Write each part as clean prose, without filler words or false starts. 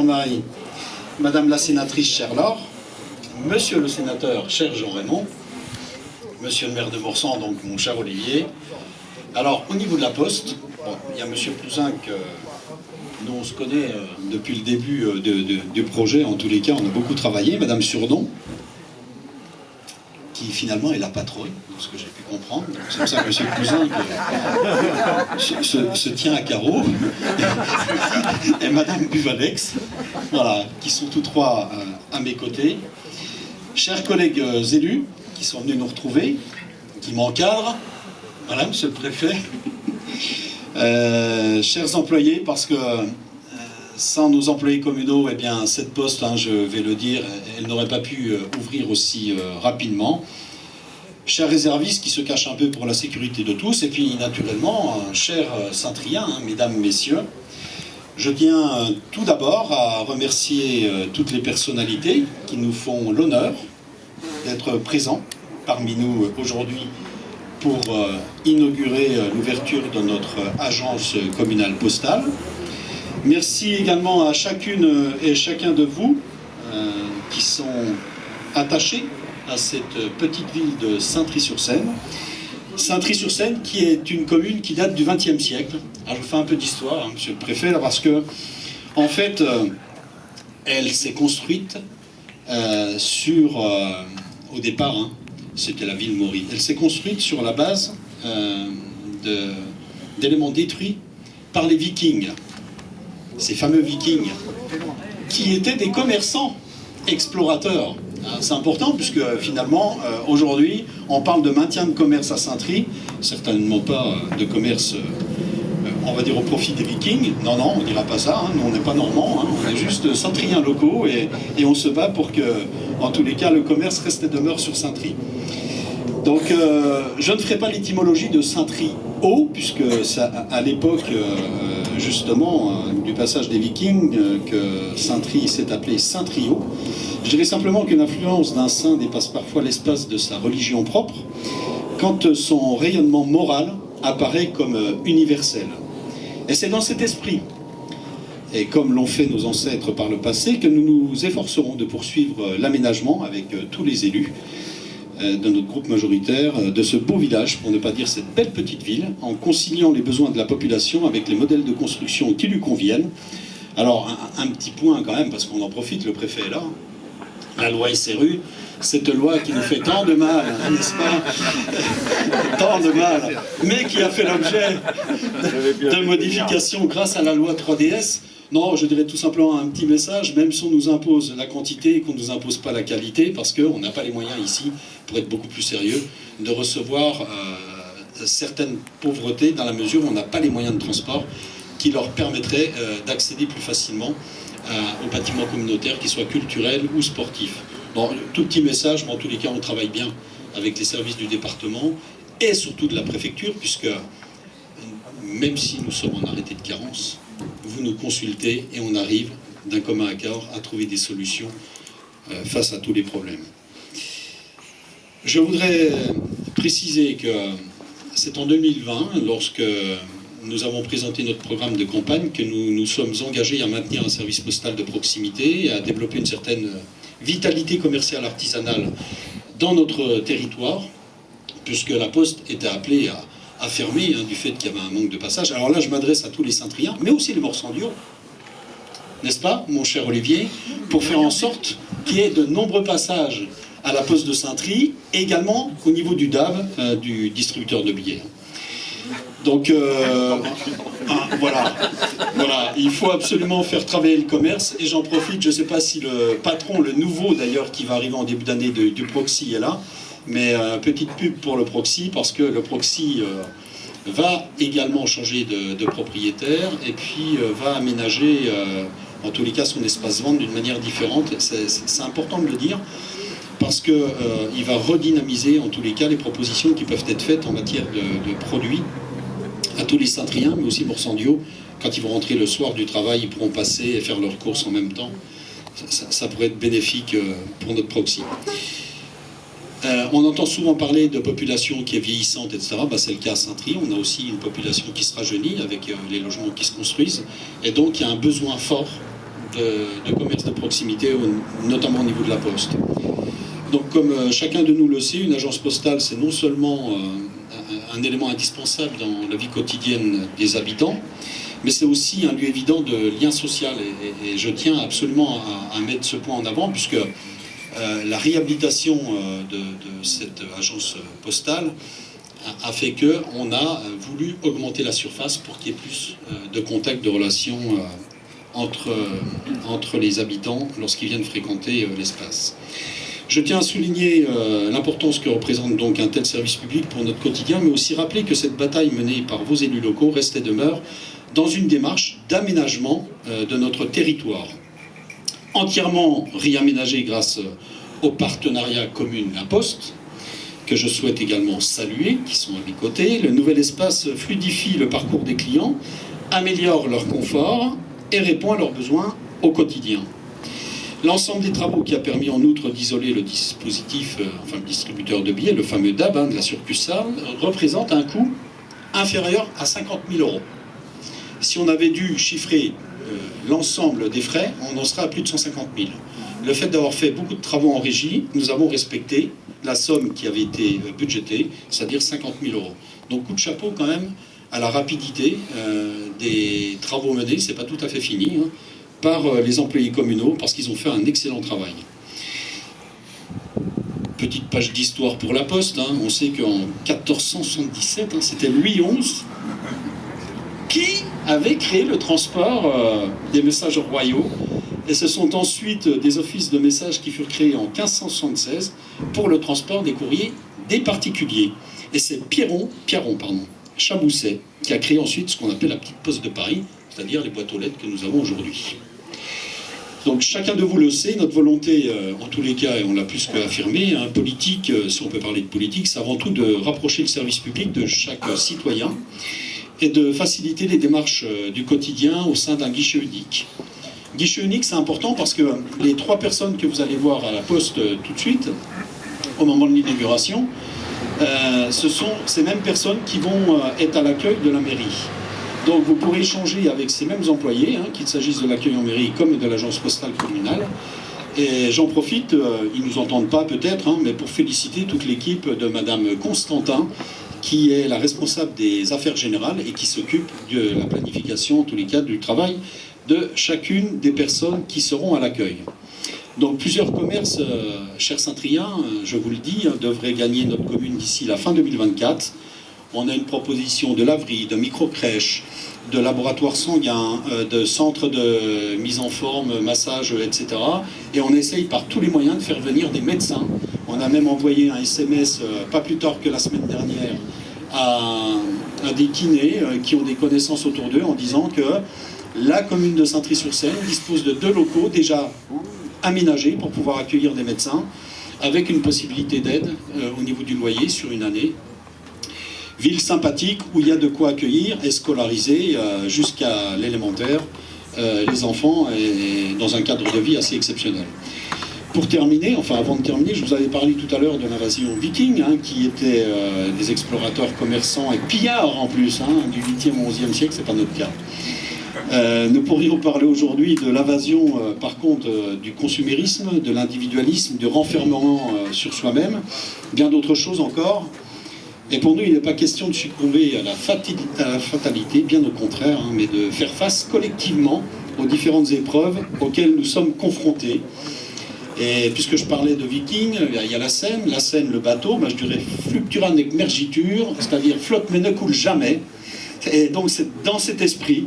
Marie, Madame la sénatrice, chère Laure, Monsieur le sénateur, cher Jean-Raymond, Monsieur le maire de Morsan, donc mon cher Olivier. Alors, au niveau de la Poste, bon, il y a Monsieur Pouzin que nous on se connaît depuis le début du projet, en tous les cas, on a beaucoup travaillé. Madame Surdon, qui finalement est la patronne, de ce que j'ai pu comprendre. C'est pour ça que Monsieur Pouzin se tient à carreau. Et Madame Buvalex, voilà, qui sont tous trois à mes côtés. Chers collègues élus, qui sont venus nous retrouver, qui m'encadrent, voilà, Monsieur le Préfet, chers employés, parce que sans nos employés communaux, eh bien, cette poste, hein, je vais le dire, elle n'aurait pas pu ouvrir aussi rapidement. Chers réservistes qui se cachent un peu pour la sécurité de tous, et puis naturellement, chers Saint-Triens, hein, mesdames, messieurs, je tiens tout d'abord à remercier toutes les personnalités qui nous font l'honneur d'être présents parmi nous aujourd'hui pour inaugurer l'ouverture de notre agence communale postale. Merci également à chacune et chacun de vous qui sont attachés à cette petite ville de Saintry-sur-Seine. Saintry-sur-Seine qui est une commune qui date du XXe siècle. Alors je vous fais un peu d'histoire, hein, Monsieur le Préfet, là, parce que en fait, elle s'est construite au départ, hein, c'était la ville Maury. Elle s'est construite sur la base d'éléments détruits par les Vikings. Ces fameux Vikings, qui étaient des commerçants explorateurs. C'est important puisque finalement, aujourd'hui, on parle de maintien de commerce à Saintry, certainement pas de commerce, on va dire, au profit des Vikings. Non, non, on ne dira pas ça, hein. Nous, on n'est pas normands, hein. On est juste Saintriens locaux et on se bat pour que, en tous les cas, le commerce reste et demeure sur Saintry. Donc, je ne ferai pas l'étymologie de Saintry-Haut, puisque ça, à l'époque, justement, du passage des Vikings, que Saintry s'est appelé Saint-Trio. Je dirais simplement que l'influence d'un saint dépasse parfois l'espace de sa religion propre, quand son rayonnement moral apparaît comme universel. Et c'est dans cet esprit, et comme l'ont fait nos ancêtres par le passé, que nous nous efforcerons de poursuivre l'aménagement avec tous les élus de notre groupe majoritaire, de ce beau village, pour ne pas dire cette belle petite ville, en conciliant les besoins de la population avec les modèles de construction qui lui conviennent. Alors, un petit point quand même, parce qu'on en profite, le préfet est là. La loi SRU, cette loi qui nous fait tant de mal, hein, n'est-ce pas? Tant de mal, mais qui a fait l'objet de modifications grâce à la loi 3DS. Non, je dirais tout simplement un petit message, même si on nous impose la quantité et qu'on ne nous impose pas la qualité, parce qu'on n'a pas les moyens ici, pour être beaucoup plus sérieux, de recevoir certaines pauvretés dans la mesure où on n'a pas les moyens de transport qui leur permettraient d'accéder plus facilement aux bâtiments communautaires, qu'ils soient culturels ou sportifs. Bon, tout petit message, mais en tous les cas, on travaille bien avec les services du département et surtout de la préfecture, puisque même si nous sommes en arrêté de carence, vous nous consultez et on arrive d'un commun accord à trouver des solutions face à tous les problèmes. Je voudrais préciser que c'est en 2020, lorsque nous avons présenté notre programme de campagne, que nous nous sommes engagés à maintenir un service postal de proximité et à développer une certaine vitalité commerciale artisanale dans notre territoire, puisque la Poste était appelée à fermer, hein, du fait qu'il y avait un manque de passage. Alors là, je m'adresse à tous les Saintriens, mais aussi les Morsandiaux, n'est-ce pas, mon cher Olivier, pour faire en sorte qu'il y ait de nombreux passages à la Poste de Saintry, et également au niveau du DAB, du distributeur de billets. Donc, voilà, il faut absolument faire travailler le commerce, et j'en profite, je ne sais pas si le patron, le nouveau d'ailleurs, qui va arriver en début d'année du Proxy est là, mais petite pub pour le Proxy, parce que le Proxy va également changer de propriétaire, et puis va aménager, en tous les cas, son espace vente d'une manière différente. C'est important de le dire, parce qu'il va redynamiser, en tous les cas, les propositions qui peuvent être faites en matière de produits à tous les Saintriens, mais aussi Morsandiaux. Quand ils vont rentrer le soir du travail, ils pourront passer et faire leurs courses en même temps. Ça pourrait être bénéfique pour notre Proxy. On entend souvent parler de population qui est vieillissante, etc. C'est le cas à Saintry. On a aussi une population qui se rajeunit avec les logements qui se construisent. Et donc, il y a un besoin fort de commerce de proximité, notamment au niveau de la poste. Donc comme chacun de nous le sait, une agence postale, c'est non seulement un élément indispensable dans la vie quotidienne des habitants, mais c'est aussi un lieu évident de lien social. Et je tiens absolument à mettre ce point en avant, puisque la réhabilitation de cette agence postale a fait qu'on a voulu augmenter la surface pour qu'il y ait plus de contacts, de relations entre les habitants lorsqu'ils viennent fréquenter l'espace. Je tiens à souligner l'importance que représente donc un tel service public pour notre quotidien, mais aussi rappeler que cette bataille menée par vos élus locaux reste et demeure dans une démarche d'aménagement de notre territoire. Entièrement réaménagé grâce au partenariat commune La Poste, que je souhaite également saluer, qui sont à mes côtés. Le nouvel espace fluidifie le parcours des clients, améliore leur confort et répond à leurs besoins au quotidien. L'ensemble des travaux qui a permis en outre d'isoler le dispositif, le distributeur de billets, le fameux DAB de la succursale, représente un coût inférieur à 50 000 €. Si on avait dû chiffrer l'ensemble des frais, on en serait à plus de 150 000. Le fait d'avoir fait beaucoup de travaux en régie, nous avons respecté la somme qui avait été budgétée, c'est-à-dire 50 000 €. Donc coup de chapeau quand même à la rapidité des travaux menés, c'est pas tout à fait fini, hein, par les employés communaux, parce qu'ils ont fait un excellent travail. Petite page d'histoire pour la Poste, hein. On sait qu'en 1477, c'était Louis XI qui avait créé le transport des messages royaux, et ce sont ensuite des offices de messages qui furent créés en 1576 pour le transport des courriers des particuliers. Et c'est Pierron Chabousset qui a créé ensuite ce qu'on appelle la petite poste de Paris, c'est-à-dire les boîtes aux lettres que nous avons aujourd'hui. Donc chacun de vous le sait, notre volonté, en tous les cas, et on l'a plus qu'affirmé, hein, politique, si on peut parler de politique, c'est avant tout de rapprocher le service public de chaque citoyen et de faciliter les démarches du quotidien au sein d'un guichet unique. Guichet unique, c'est important parce que les 3 personnes que vous allez voir à la Poste tout de suite, au moment de l'inauguration, ce sont ces mêmes personnes qui vont être à l'accueil de la mairie. Donc vous pourrez échanger avec ces mêmes employés, hein, qu'il s'agisse de l'accueil en mairie comme de l'agence postale communale. Et j'en profite, ils ne nous entendent pas peut-être, hein, mais pour féliciter toute l'équipe de Madame Constantin, qui est la responsable des affaires générales et qui s'occupe de la planification, en tous les cas, du travail de chacune des personnes qui seront à l'accueil. Donc plusieurs commerces, chers Saint-Triens, je vous le dis, devraient gagner notre commune d'ici la fin 2024. On a une proposition de laverie, de micro-crèche, de laboratoire sanguin, de centre de mise en forme, massage, etc. Et on essaye par tous les moyens de faire venir des médecins. On a même envoyé un SMS, pas plus tard que la semaine dernière, à des kinés qui ont des connaissances autour d'eux en disant que la commune de Saintry-sur-Seine dispose de 2 locaux déjà aménagés pour pouvoir accueillir des médecins, avec une possibilité d'aide au niveau du loyer sur une année. Ville sympathique où il y a de quoi accueillir et scolariser jusqu'à l'élémentaire les enfants et dans un cadre de vie assez exceptionnel. Pour terminer, enfin avant de terminer, je vous avais parlé tout à l'heure de l'invasion viking, hein, qui était des explorateurs, commerçants et pillards en plus, hein, du 8e au 11e siècle, c'est pas notre cas. Nous pourrions parler aujourd'hui de l'invasion, par contre, du consumérisme, de l'individualisme, du renfermement sur soi-même, bien d'autres choses encore. Et pour nous, il n'est pas question de succomber à la fatalité, bien au contraire, hein, mais de faire face collectivement aux différentes épreuves auxquelles nous sommes confrontés. Et puisque je parlais de vikings, il y a la Seine, le bateau, je dirais flucturam nec mergitur, c'est-à-dire flotte mais ne coule jamais. Et donc c'est dans cet esprit,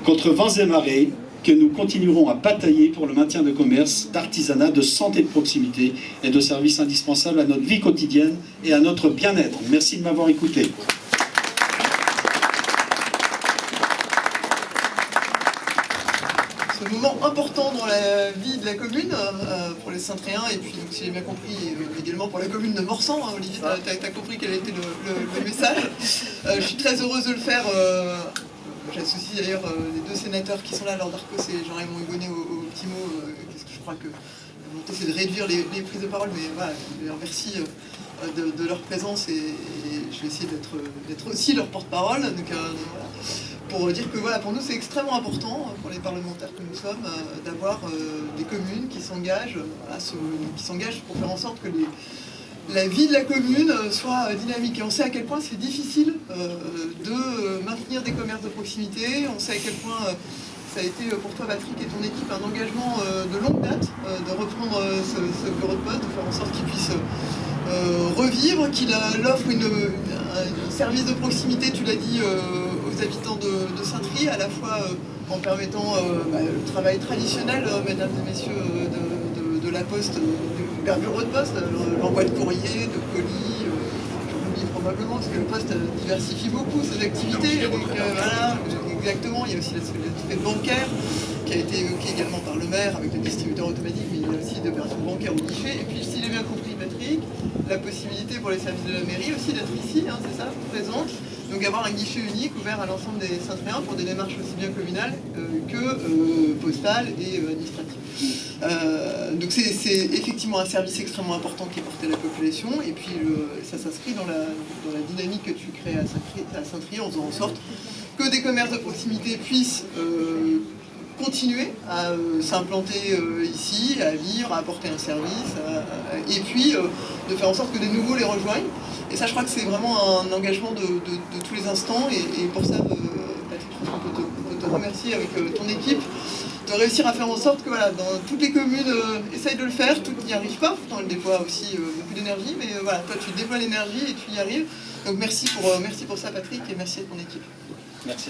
contre vents et marées, que nous continuerons à batailler pour le maintien de commerce, d'artisanat, de santé de proximité et de services indispensables à notre vie quotidienne et à notre bien-être. Merci de m'avoir écouté. Ce moment important dans la vie de la commune pour les Saint-Triens et puis donc, si j'ai bien compris également pour la commune de Morsan, hein, Olivier, tu as compris quel était le message. Je suis très heureuse de le faire. J'associe d'ailleurs les 2 sénateurs qui sont là, Laure Darcos et Jean-Raymond Hugonnet au petit mot, parce que je crois que la volonté c'est de réduire les prises de parole, mais voilà, je leur remercie de leur présence et je vais essayer d'être aussi leur porte-parole. Donc, voilà. pour dire que voilà, pour nous c'est extrêmement important, pour les parlementaires que nous sommes, d'avoir des communes qui s'engagent pour faire en sorte que la vie de la commune soit dynamique. Et on sait à quel point c'est difficile de maintenir des commerces de proximité, on sait à quel point ça a été pour toi, Patrick, et ton équipe, un engagement de longue date de reprendre ce bureau de poste, de faire en sorte qu'il puisse revivre, qu'il offre un service de proximité, tu l'as dit, aux habitants de Saint-Try, à la fois en permettant le travail traditionnel, mesdames et messieurs de la poste, du bureau de poste, l'envoi de courrier, de colis, j'oublie probablement, parce que le poste diversifie beaucoup ses activités. Donc, voilà, exactement, il y a aussi l'aspect bancaire qui a été évoqué également par le maire avec le distributeur automatique, mais il y a aussi d'opérations bancaires au guichet. Et puis, si j'ai bien compris, Patrick, la possibilité pour les services de la mairie aussi d'être ici, hein, c'est ça, présente. Donc avoir un guichet unique ouvert à l'ensemble des Saint-Tréens pour des démarches aussi bien communales que postales et administratives. Donc c'est effectivement un service extrêmement important qui est porté à la population, et puis ça s'inscrit dans la dynamique que tu crées à Saint-Try en faisant en sorte que des commerces de proximité puissent continuer à s'implanter ici, à vivre, à apporter un service, et puis de faire en sorte que des nouveaux les rejoignent. Et ça, je crois que c'est vraiment un engagement de tous les instants, et pour ça, Patrick, je pense qu'on peut te remercier avec ton équipe, de réussir à faire en sorte que voilà, dans toutes les communes essayent de le faire, toutes n'y arrivent pas, pourtant elles déploient aussi beaucoup d'énergie, mais voilà, toi tu déploies l'énergie et tu y arrives. Donc merci pour ça, Patrick, et merci à ton équipe. Merci.